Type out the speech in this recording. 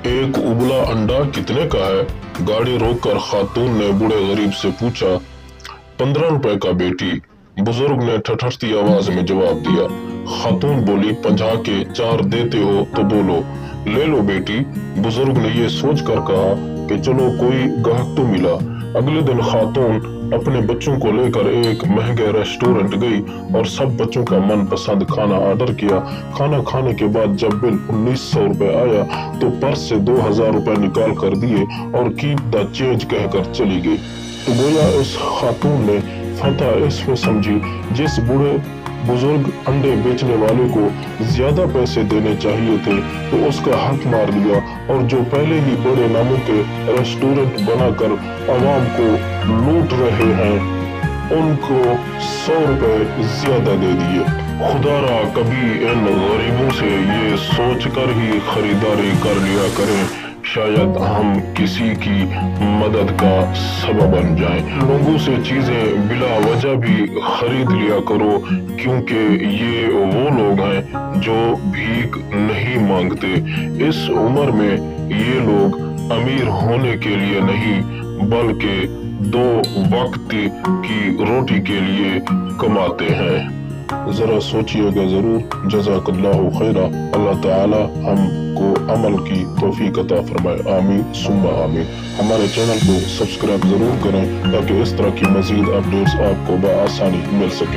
एक उबला अंडा कितने का है? गाड़ी रोककर खातून ने बूढ़े गरीब से पूछा। 15 रुपए का बेटी, बुजुर्ग ने ठठरती आवाज में जवाब दिया। खातून बोली, 50 के 4 देते हो तो बोलो। ले लो बेटी, बुजुर्ग ने ये सोचकर कहा कि चलो कोई गाहक तो मिला। अगले दिन खातून अपने बच्चों को लेकर एक महंगे रेस्टोरेंट गई और सब बच्चों का मनपसंद खाना ऑर्डर किया। खाना खाने के बाद जब बिल 1900 रुपए आया तो पर्स से 2000 रुपए निकाल कर दिए और कीप द चेंज कहकर चली गई। तो गोया उस खातून ने फतह इसमें समझी, जिस बूढ़े बुजुर्ग अंडे बेचने वाले को ज्यादा पैसे देने चाहिए थे तो उसका हक मार दिया, और जो पहले ही बड़े नामों के रेस्टोरेंट बनाकर आवाम को लूट रहे हैं उनको 100 रुपए ज्यादा दे दिए। खुदारा कभी इन गरीबों से ये सोचकर ही खरीदारी कर लिया करें, शायद हम किसी की मदद का सबब बन जाएं। लोगों से चीजें बिला वजह भी खरीद लिया करो, क्योंकि ये वो लोग हैं जो भीख नहीं मांगते। इस उम्र में ये लोग अमीर होने के लिए नहीं बल्कि 2 वक्त की रोटी के लिए कमाते हैं। जरा सोचिएगा जरूर। जज़ाकल्लाहु खैरा। अल्लाह ताला हमको अमल की तौफीक अता फरमाए। आमीन सुम्मा आमीन। हमारे चैनल को सब्सक्राइब जरूर करें ताकि इस तरह की मजीद अपडेट्स आपको बआसानी मिल सके।